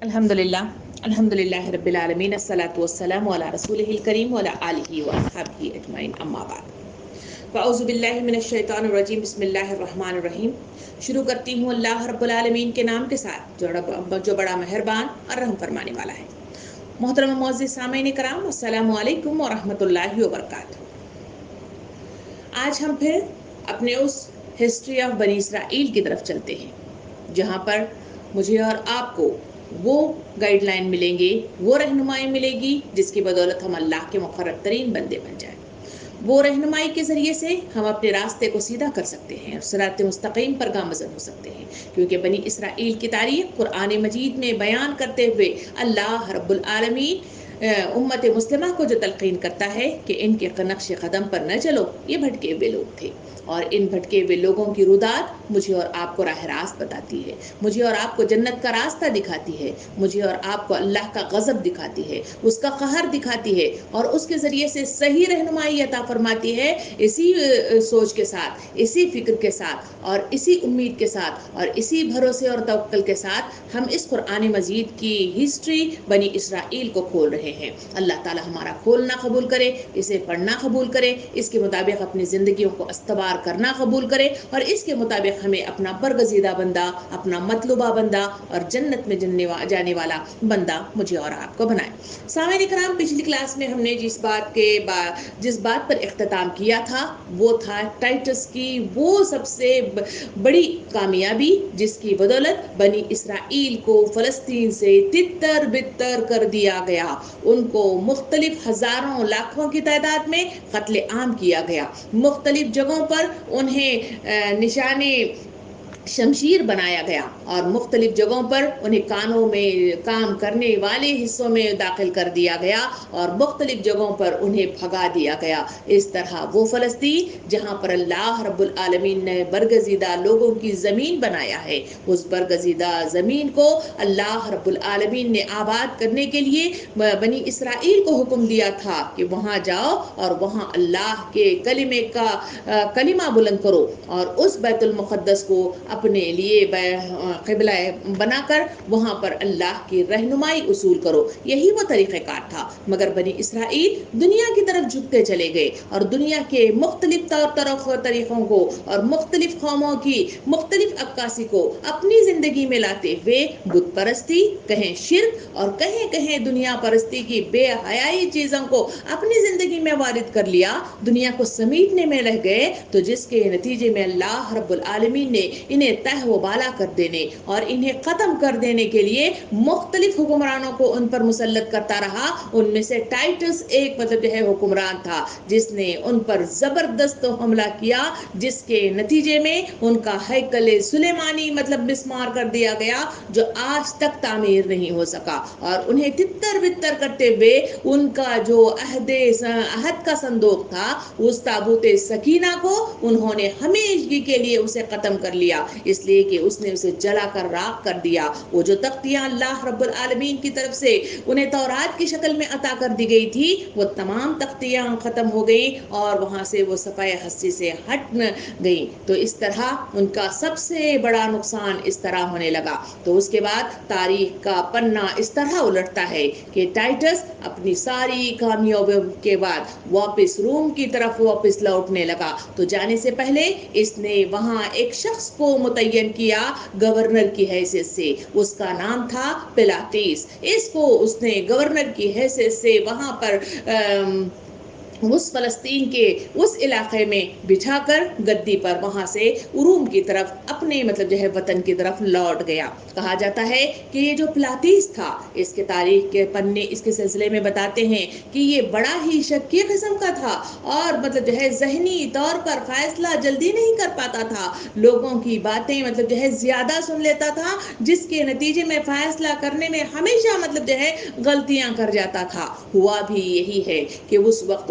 الحمدللہ رب العالمین الصلاۃ والسلام علی رسولہ الکریم وعلی آلہ واصحابہ اجمعین اما بعد فاعوذ باللہ من الشیطان الرجیم بسم اللہ الرحمن الرحیم. شروع کرتی ہوں اللہ رب العالمین کے نام کے ساتھ جو بڑا مہربان اور رحم فرمانے والا ہے. محترم معزز سامعین کرام، السلام علیکم ورحمۃ اللہ وبرکاتہ. آج ہم پھر اپنے اس ہسٹری آف بنی اسرائیل کی طرف چلتے ہیں جہاں پر مجھے اور آپ کو وہ گائیڈ لائن ملیں گے، وہ رہنمائی ملے گی جس کی بدولت ہم اللہ کے مقرر ترین بندے بن جائیں. وہ رہنمائی کے ذریعے سے ہم اپنے راستے کو سیدھا کر سکتے ہیں اور صراط مستقیم پر گامزن ہو سکتے ہیں، کیونکہ بنی اسرائیل کی تاریخ قرآن مجید میں بیان کرتے ہوئے اللہ رب العالمین امت مسلمہ کو جو تلقین کرتا ہے کہ ان کے نقش قدم پر نہ چلو، یہ بھٹکے ہوئے لوگ تھے، اور ان بھٹکے ہوئے لوگوں کی رودات مجھے اور آپ کو راہ راست بتاتی ہے، مجھے اور آپ کو جنت کا راستہ دکھاتی ہے، مجھے اور آپ کو اللہ کا غضب دکھاتی ہے، اس کا قہر دکھاتی ہے، اور اس کے ذریعے سے صحیح رہنمائی عطا فرماتی ہے. اسی سوچ کے ساتھ، اسی فکر کے ساتھ، اور اسی امید کے ساتھ، اور اسی بھروسے اور توکل کے ساتھ ہم اس قرآن مجید کی ہسٹری بنی اسرائیل کو کھول رہے ہیں. اللہ تعالی ہمارا کھولنا قبول کرے، اسے پڑھنا قبول کرے، اس کے مطابق اپنی زندگیوں کو استوار کرنا قبول کرے، اور اس کے مطابق ہمیں اپنا برگزیدہ بندہ، اپنا مطلوبہ بندہ اور جنت میں جانے والا بندہ مجھے اور آپ کو بنائے. سامعین کرام، پچھلی کلاس میں ہم نے جس بات پر اختتام کیا تھا وہ تھا ٹائٹس کی وہ سب سے بڑی کامیابی جس کی بدولت بنی اسرائیل کو فلسطین سے تتر بتر کر دیا گیا. ان کو مختلف ہزاروں لاکھوں کی تعداد میں قتل عام کیا گیا. مختلف جگہوں پر انہیں نشانے شمشیر بنایا گیا، اور مختلف جگہوں پر انہیں کانوں میں کام کرنے والے حصوں میں داخل کر دیا گیا، اور مختلف جگہوں پر انہیں بھگا دیا گیا. اس طرح وہ فلسطین جہاں پر اللہ رب العالمین نے برگزیدہ لوگوں کی زمین بنایا ہے، اس برگزیدہ زمین کو اللہ رب العالمین نے آباد کرنے کے لیے بنی اسرائیل کو حکم دیا تھا کہ وہاں جاؤ اور وہاں اللہ کے کلمے کا کلمہ بلند کرو، اور اس بیت المقدس کو اپنے لیے قبلہ بنا کر وہاں پر اللہ کی رہنمائی اصول کرو. یہی وہ طریقہ کار تھا، مگر بنی اسرائیل دنیا کی طرف جھکتے چلے گئے، اور دنیا کے مختلف طریقوں کو اور مختلف قوموں کی مختلف عکاسی کو اپنی زندگی میں لاتے ہوئے بت پرستی، کہیں شرک، اور کہیں دنیا پرستی کی بے حیائی چیزوں کو اپنی زندگی میں وارد کر لیا، دنیا کو سمیٹنے میں رہ گئے. تو جس کے نتیجے میں اللہ رب العالمین نے انہیں تہ و بالا کر دینے اور انہیں ختم کر دینے کے لیے مختلف حکمرانوں کو ان پر مسلط کرتا رہا. ان میں سے ٹائٹس ایک حکمران تھا جس نے ان پر زبردست حملہ کیا، جس کے نتیجے میں ان کا ہیکل سلیمانی مسمار کر دیا گیا، جو آج تک تعمیر نہیں ہو سکا. اور انہیں تتر بتر کرتے ہوئے ان کا جو عہد کا صندوق تھا، اس تابوت سکینہ کو انہوں نے ہمیشگی کے لیے اسے ختم کر لیا، اس لیے کہ اس نے اسے جلا کر راکھ کر دیا. وہ جو تختیاں اللہ رب العالمین کی طرف سے انہیں تورات کی شکل میں عطا کر دی گئی تھی، وہ تمام تختیاں ختم ہو گئیں اور وہاں سے وہ صفائے ہستی سے ہٹ گئیں. تو اس طرح ان کا سب سے بڑا نقصان اس طرح ہونے لگا. تو اس کے بعد تاریخ کا پنہ اس طرح الٹتا ہے کہ ٹائٹس اپنی ساری کامیابیوں کے بعد واپس روم کی طرف واپس لوٹنے لگا. تو جانے سے پہلے اس نے وہاں ایک شخص کو متعین کیا گورنر کی حیثیت سے، اس کا نام تھا پلاطیس. اس کو اس نے گورنر کی حیثیت سے وہاں پر اس فلسطین کے اس علاقے میں بچھا کر گدی پر وہاں سے روم کی طرف اپنے وطن کی طرف لوٹ گیا. کہا جاتا ہے کہ یہ جو پلاطیس تھا، اس کے تاریخ کے پنے اس کے سلسلے میں بتاتے ہیں کہ یہ بڑا ہی شکی قسم کا تھا، اور ذہنی طور پر فیصلہ جلدی نہیں کر پاتا تھا، لوگوں کی باتیں زیادہ سن لیتا تھا، جس کے نتیجے میں فیصلہ کرنے میں ہمیشہ غلطیاں کر جاتا تھا. ہوا بھی یہی ہے کہ اس وقت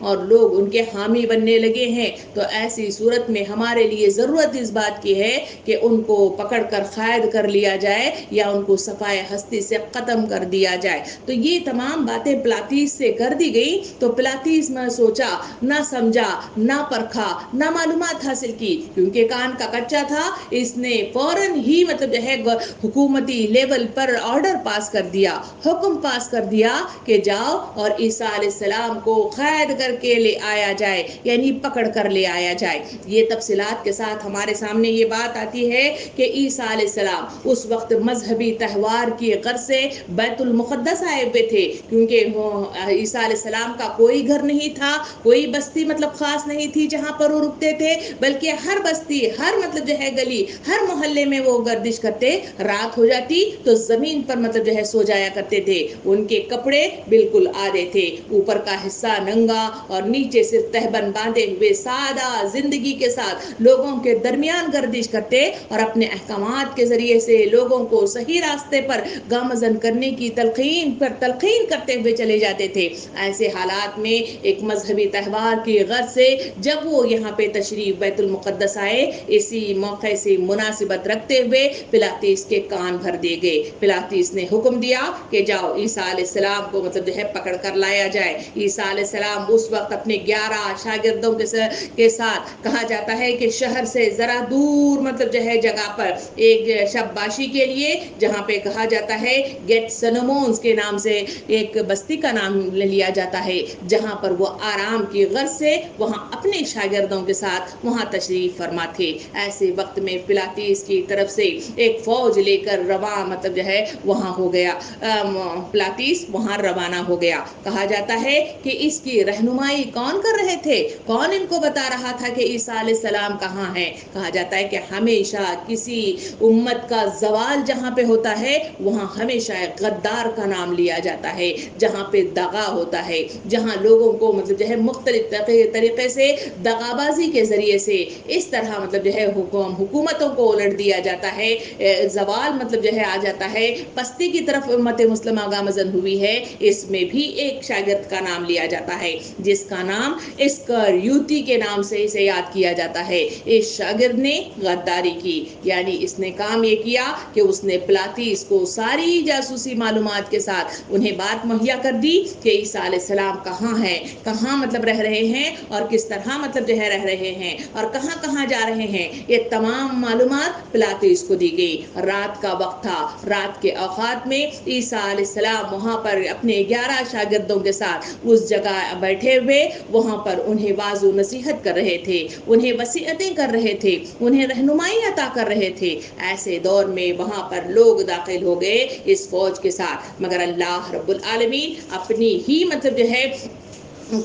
اور لوگ ان کے حامی بننے لگے ہیں، تو ایسی صورت میں ہمارے لیے ضرورت اس بات کی ہے کہ ان کو پکڑ کر قید کر لیا جائے یا ان کو صفائے ہستی سے ختم کر دیا جائے۔ تو یہ تمام باتیں پلاطیس سے کر دی گئی، تو پلاطیس نے سوچا، نہ سمجھا، نہ پرکھا، نہ معلومات حاصل کی، کیونکہ کان کا کچا تھا، اس نے فوراً ہی مطلب جو ہے حکومتی لیول پر آرڈر پاس کر دیا، حکم پاس کر دیا کہ جاؤ اور عیسیٰ علیہ السلام کو قید کر کے لے آیا جائے، یعنی پکڑ کر لے آیا جائے۔ یہ تفصیلات کے ساتھ ہمارے سامنے یہ بات آتی ہے کہ عیسیٰ علیہ السلام اس وقت مذہبی تہوار کی غرض سے بیت المقدس آئے ہوئے تھے، کیونکہ عیسیٰ علیہ السلام کا کوئی گھر نہیں تھا، کوئی بستی مطلب خاص نہیں تھی جہاں پر وہ رکتے تھے، بلکہ ہر بستی، ہر مطلب جو ہے گلی، ہر محلے میں وہ گردش کرتے، رات ہو جاتی تو زمین پر مطلب جو ہے سو جایا کرتے تھے۔ ان کے کپڑے بالکل آدھے تھے، اوپر کا حصہ ننگا اور نیچے صرف تہبند باندھے ہوئے سادہ زندگی کے ساتھ لوگوں کے درمیان گردش کرتے اور اپنے احکامات کے ذریعے سے لوگوں کو صحیح راستے پر گامزن کرنے کی تلقین کرتے ہوئے چلے جاتے تھے۔ ایسے حالات میں ایک مذہبی تہوار کی غرض سے جب وہ یہاں پہ تشریف بیت المقدس آئے، اسی موقع سے مناسبت رکھتے ہوئے پلاطیس کے کان بھر دیے گئے۔ پلاطیس نے حکم دیا کہ جاؤ عیسیٰ علیہ السلام کو مطلب جو ہے پکڑ کر لایا جائے۔ عیسیٰ علیہ السلام اس وقت اپنے 11 شاگردوں کے ساتھ، کہا جاتا ہے کہ شہر سے ذرا دور مطلب جو ہے جگہ پر ایک شباشی کے لیے، جہاں پہ کہا جاتا ہے گیٹ سنمونز کے نام سے ایک بستی کا نام لیا جاتا ہے، جہاں پر وہ آرام کی غرض سے وہاں اپنے شاگردوں کے ساتھ وہاں تشریف فرما تھے۔ ایسے وقت میں پلاطیس کی طرف سے ایک فوج لے کر رواں مطلب جو ہے وہاں ہو گیا، پلاطیس وہاں روانہ ہو گیا۔ کہا جاتا ہے کہ اس کی رہنمائی کون کر رہے تھے، کون ان کو بتا رہا تھا کہ عیسیٰ علیہ السلام کہاں ہیں؟ کہا جاتا ہے کہ ہمیشہ کسی امت کا زوال جہاں پہ ہوتا ہے وہاں ہمیشہ ایک غدار کا نام لیا جاتا ہے، جہاں پہ دغا ہوتا ہے، جہاں لوگوں کو مطلب جو ہے مختلف طریقے سے دغا بازی کے ذریعے سے اس طرح مطلب جو ہے حکومتوں کو الٹ دیا جاتا ہے، زوال مطلب جو ہے آ جاتا ہے، پستی کی طرف امت مسلمہ گامزن ہوئی ہے۔ اس میں بھی ایک شاگرد کا نام لیا جاتا ہے جس کا نام اسکریوتی کے نام سے اسے یاد کیا جاتا ہے۔ اس شاگرد نے غداری کی، یعنی اس نے کام یہ کیا کہ اس نے پلاطیس کو ساری جاسوسی معلومات کے ساتھ انہیں بات مہیا کر دی کہ عیسیٰ علیہ السلام کہاں ہیں، کہاں مطلب رہ رہے ہیں اور کس طرح مطلب جو ہے رہ رہے ہیں اور کہاں کہاں جا رہے ہیں۔ یہ تمام معلومات پلاطیس کو دی گئی۔ رات کا وقت تھا، رات کے اوقات میں عیسیٰ علیہ السلام وہاں پر اپنے 11 شاگردوں کے ساتھ اس جگہ بیٹھے ہوئے وہاں پر انہیں واعظ و نصیحت کر رہے تھے، انہیں وصیتیں کر رہے تھے، انہیں رہنمائی عطا کر رہے تھے۔ ایسے دور میں وہاں پر لوگ داخل ہو گئے اس فوج کے ساتھ، مگر اللہ رب العالمین اپنی ہی مطلب جو ہے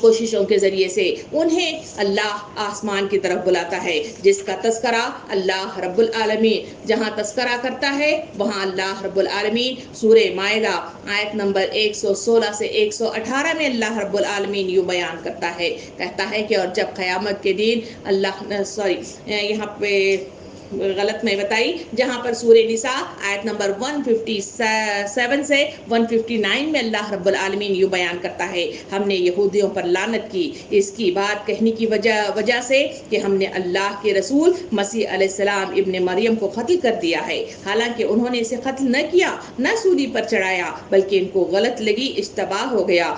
کوششوں کے ذریعے سے انہیں اللہ آسمان کی طرف بلاتا ہے، جس کا تذکرہ اللہ رب العالمین جہاں تذکرہ کرتا ہے وہاں اللہ رب العالمین سورہ مائدہ آیت نمبر 116 سے 118 میں اللہ رب العالمین یوں بیان کرتا ہے، کہتا ہے کہ اور جب قیامت کے دن یہاں پہ غلط میں بتائی، جہاں پر سورہ نساء آیت نمبر 157 سے 159 میں اللہ رب العالمین یوں بیان کرتا ہے، ہم نے یہودیوں پر لعنت کی اس کی بات کہنے کی وجہ سے کہ ہم نے اللہ کے رسول مسیح علیہ السلام ابن مریم کو قتل کر دیا ہے، حالانکہ انہوں نے اسے قتل نہ کیا، نہ سولی پر چڑھایا، بلکہ ان کو غلط لگی، اشتباہ ہو گیا۔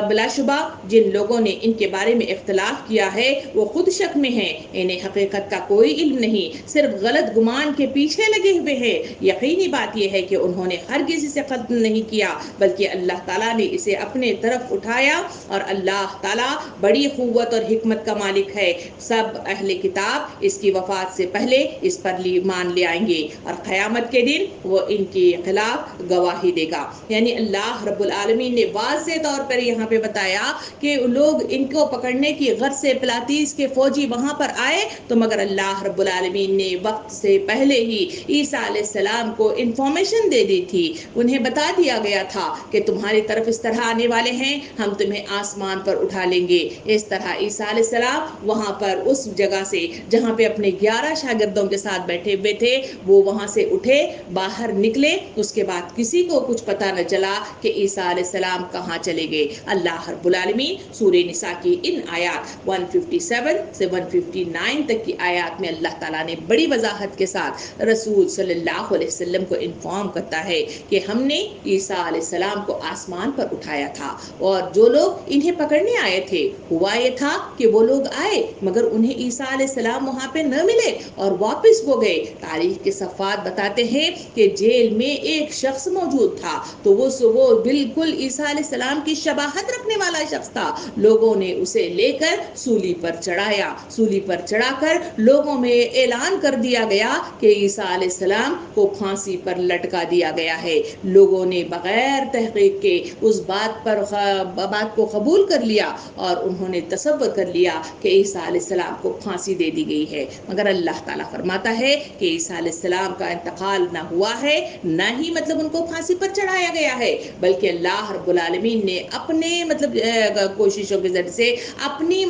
بلا شبہ جن لوگوں نے ان کے بارے میں اختلاف کیا ہے وہ خود شک میں ہیں، انہیں حقیقت کا کوئی علم نہیں، صرف غلط گمان کے پیچھے لگے ہوئے ہیں۔ یقینی بات یہ ہے کہ انہوں نے ہرگز اسے قتل نہیں کیا، بلکہ اللہ تعالیٰ نے اسے اپنے طرف اٹھایا، اور اللہ تعالیٰ بڑی قوت اور حکمت کا مالک ہے۔ سب اہل کتاب اس کی وفات سے پہلے اس پر ایمان لے آئیں گے اور قیامت کے دن وہ ان کے خلاف گواہی دے گا۔ یعنی اللہ رب العالمین نے واضح طور پر یہاں پہ بتایا کہ لوگ ان کو پکڑنے کی غرض سے پلاطیس کے فوجی وہاں پر آئے، تو مگر اللہ رب العالمین نے وقت سے پہلے ہی عیسیٰ علیہ السلام کو انفارمیشن دے دی تھی، انہیں بتا دیا گیا تھا کہ تمہاری طرف اس طرح آنے والے ہیں، ہم تمہیں آسمان پر اٹھا لیں گے۔ اس طرح عیسیٰ علیہ السلام وہاں پر اس جگہ سے جہاں پہ اپنے 11 شاگردوں کے ساتھ بیٹھے ہوئے تھے وہ وہاں سے اٹھے، باہر نکلے، اس کے بعد کسی کو کچھ پتا نہ چلا کہ عیسیٰ علیہ السلام کہاں چلے گئے۔ اللہ رب العالمین سورہ نساء کی ان آیات 157 سے 159 تک کی آیات میں اللہ تعالیٰ نے بڑی وضاحت کے ساتھ رسول صلی اللہ علیہ وسلم کو انفارم کرتا ہے کہ ہم نے عیسیٰ علیہ السلام کو آسمان پر اٹھایا تھا، اور جو لوگ انہیں پکڑنے آئے تھے ہوا یہ تھا کہ وہ لوگ آئے مگر انہیں عیسیٰ علیہ السلام وہاں پہ نہ ملے اور واپس وہ گئے۔ تاریخ کے صفحات بتاتے ہیں کہ جیل میں ایک شخص موجود تھا، تو وہ بالکل عیسیٰ علیہ السلام کی شباہت رکھنے والا شخص تھا۔ لوگوں نے اسے لے کر سولی پر چڑھایا، سولی پر چڑھا کر لوگوں میں اعلان کر دیا گیا کہ عیسیٰ علیہ السلام کو پھانسی پر لٹکا دیا گیا ہے۔ لوگوں نے بغیر تحقیق کے اس بات کو قبول کر لیا اور انہوں نے تصور کر لیا کہ عیسیٰ علیہ السلام کو پھانسی دے دی گئی ہے، مگر اللہ تعالیٰ فرماتا ہے کہ عیسیٰ علیہ السلام کا انتقال نہ ہوا ہے، نہ ہی ان کو پھانسی پر چڑھایا گیا ہے، بلکہ اللہ رب العالمین نے اپنے کوششوں کے ذریعے سے، اپنی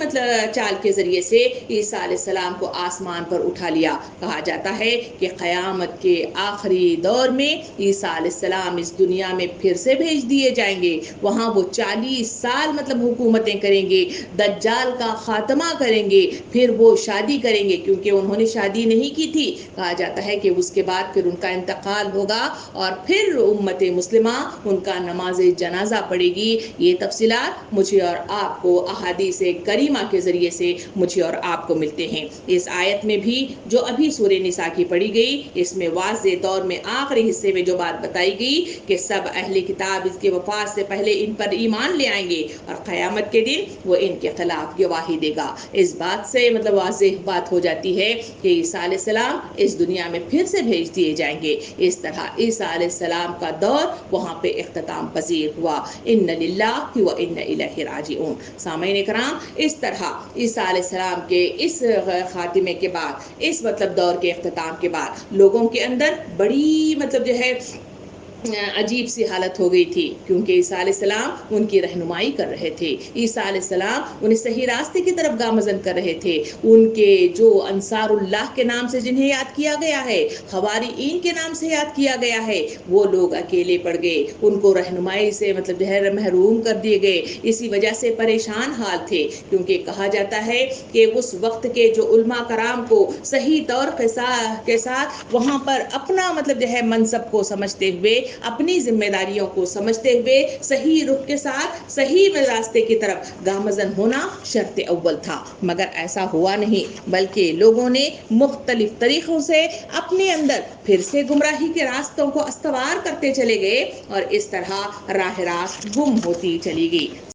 چال کے ذریعے سے عیسیٰ علیہ السلام کو آسمان پر اٹھا لیا۔ کہا جاتا ہے کہ قیامت کے آخری دور میں عیسیٰ علیہ السلام اس دنیا میں پھر سے بھیج دیے جائیں گے، وہاں وہ 40 سال حکومتیں کریں گے، دجال کا خاتمہ کریں گے، پھر وہ شادی کریں گے، کیونکہ انہوں نے شادی نہیں کی تھی۔ کہا جاتا ہے کہ اس کے بعد پھر ان کا انتقال ہوگا اور پھر امت مسلمہ ان کا نماز جنازہ پڑے گی۔ یہ تفصیلات مجھے اور آپ کو احادیث کریمہ کے ذریعے سے مجھے اور آپ کو ملتے ہیں۔ اس آیت میں بھی جو ابھی سورہ نساء کی پڑھی گئی، اس میں واضح طور میں آخری حصے میں جو بات بتائی گئی کہ سب اہل کتاب اس کے وفات سے پہلے ان پر ایمان لے آئیں گے اور قیامت کے دن وہ ان کے خلاف گواہی دے گا۔ اس بات سے واضح بات ہو جاتی ہے کہ عیسیٰ علیہ السلام اس دنیا میں پھر سے بھیج دیے جائیں گے۔ اس طرح عیسیٰ علیہ السلام کا دور وہاں پہ اختتام پذیر ہوا۔ ان للہ و انا الیہ راجعون۔ سامعین کرام، اس طرح عیسیٰ علیہ السلام کے اس خاتمے کے بعد، اس دور کے اختتام کے بعد لوگوں کے اندر بڑی عجیب سی حالت ہو گئی تھی، کیونکہ عیسیٰ علیہ السلام ان کی رہنمائی کر رہے تھے، عیسیٰ علیہ السلام انہیں صحیح راستے کی طرف گامزن کر رہے تھے۔ ان کے جو انصار اللہ کے نام سے جنہیں یاد کیا گیا ہے، حواریین کے نام سے یاد کیا گیا ہے، وہ لوگ اکیلے پڑ گئے، ان کو رہنمائی سے محروم کر دیے گئے، اسی وجہ سے پریشان حال تھے، کیونکہ کہا جاتا ہے کہ اس وقت کے جو علماء کرام کو صحیح طور کے ساتھ وہاں پر اپنا منصب کو سمجھتے ہوئے، اپنی ذمہ داریوں کو سمجھتے ہوئے صحیح رخ کے ساتھ صحیح راستے کی طرف گامزن ہونا شرط اول تھا، مگر ایسا ہوا نہیں، بلکہ لوگوں نے مختلف طریقوں سے اپنے اندر پھر سے گمراہی کے راستوں کو استوار کرتے چلے گئے اور اس طرح راہ راست گم ہوتی چلی گئی۔